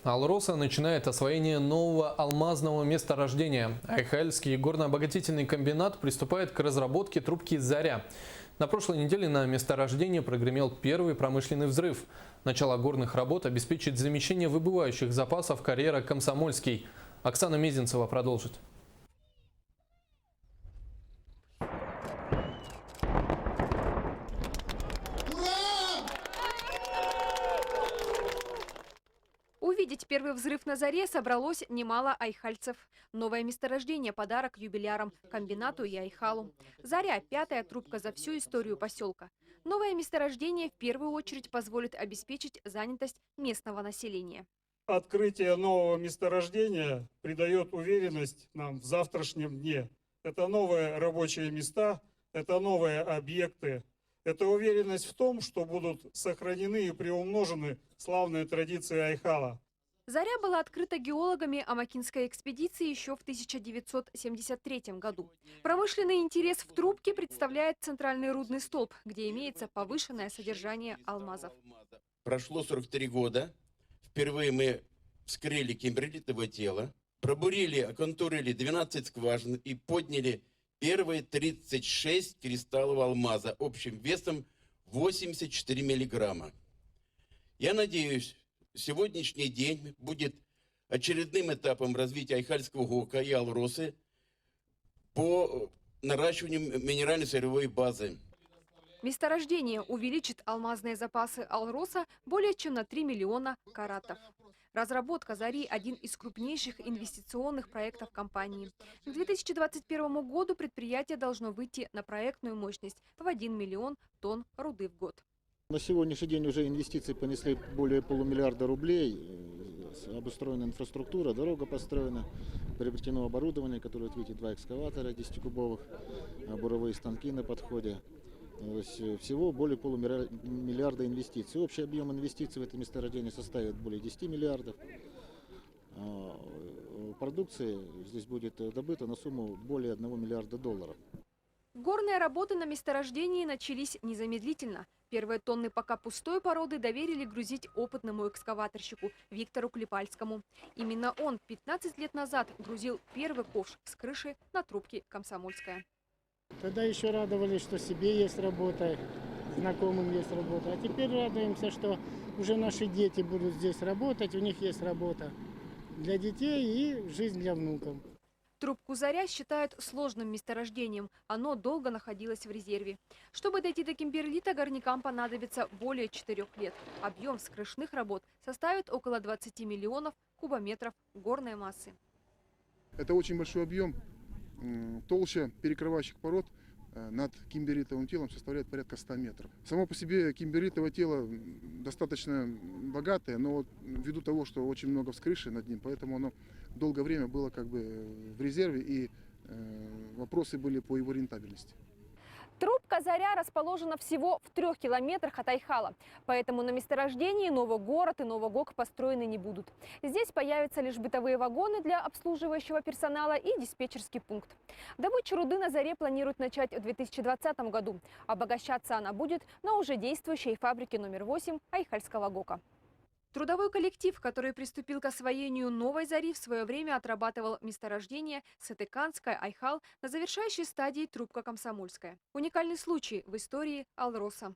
Алроса начинает освоение нового алмазного месторождения. Айхальский горно-обогатительный комбинат приступает к разработке трубки «Заря». На прошлой неделе на месторождении прогремел первый промышленный взрыв. Начало горных работ обеспечит замещение выбывающих запасов карьера «Комсомольский». Оксана Мезенцева продолжит. Увидеть первый взрыв на Заре собралось немало айхальцев. Новое месторождение – подарок юбилярам, комбинату и Айхалу. Заря – пятая трубка за всю историю поселка. Новое месторождение в первую очередь позволит обеспечить занятость местного населения. Открытие нового месторождения придает уверенность нам в завтрашнем дне. Это новые рабочие места, это новые объекты. Это уверенность в том, что будут сохранены и приумножены славные традиции Айхала. Заря была открыта геологами Амакинской экспедиции еще в 1973 году. Промышленный интерес в трубке представляет центральный рудный столб, где имеется повышенное содержание алмазов. Прошло 43 года. Впервые мы вскрыли кимбрилитовое тело, пробурили, оконтурили 12 скважин и подняли первые 36 кристаллов алмаза общим весом 84 миллиграмма. Я надеюсь, сегодняшний день будет очередным этапом развития Айхальского ГОКа и Алросы по наращиванию минерально-сырьевой базы. Месторождение увеличит алмазные запасы Алроса более чем на 3 миллиона каратов. Разработка Зари – один из крупнейших инвестиционных проектов компании. К 2021 году предприятие должно выйти на проектную мощность в 1 миллион тонн руды в год. На сегодняшний день уже инвестиции понесли более полумиллиарда рублей. Обустроена инфраструктура, дорога построена, приобретено оборудование, которое, вот видите, 2 экскаватора 10-кубовых, буровые станки на подходе. Всего более полумиллиарда инвестиций. Общий объем инвестиций в это месторождение составит более 10 миллиардов. Продукции здесь будет добыта на сумму более 1 миллиарда долларов. Горные работы на месторождении начались незамедлительно. Первые тонны пока пустой породы доверили грузить опытному экскаваторщику Виктору Клепальскому. Именно он 15 лет назад грузил первый ковш с крыши на трубке «Комсомольская». Тогда еще радовались, что себе есть работа, знакомым есть работа. А теперь радуемся, что уже наши дети будут здесь работать, у них есть работа для детей и жизнь для внуков. Трубку «Заря» считают сложным месторождением. Оно долго находилось в резерве. Чтобы дойти до кимберлита, горнякам понадобится более 4 лет. Объем вскрышных работ составит около 20 миллионов кубометров горной массы. Это очень большой объем. Толща перекрывающих пород над кимберитовым телом составляет порядка 100 метров. Само по себе кимберитовое тело достаточно богатое, но ввиду того, что очень много вскрышей над ним, поэтому оно долгое время было как бы в резерве, и вопросы были по его рентабельности. Трубка «Заря» расположена всего в 3 километрах от Айхала. Поэтому на месторождении новый город и новый ГОК построены не будут. Здесь появятся лишь бытовые вагоны для обслуживающего персонала и диспетчерский пункт. Добычу руды на Заре планируют начать в 2020 году. Обогащаться она будет на уже действующей фабрике номер 8 Айхальского ГОКа. Трудовой коллектив, который приступил к освоению новой Зари, в свое время отрабатывал месторождение Сытыканское, Айхал, на завершающей стадии трубка Комсомольская. Уникальный случай в истории Алроса.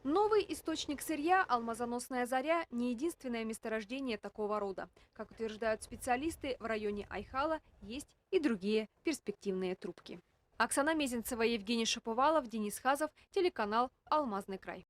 Новый источник сырья, алмазоносная Заря, не единственное месторождение такого рода. Как утверждают специалисты, в районе Айхала есть и другие перспективные трубки. Оксана Мезенцева, Евгений Шаповалов, Денис Хазов, телеканал «Алмазный край».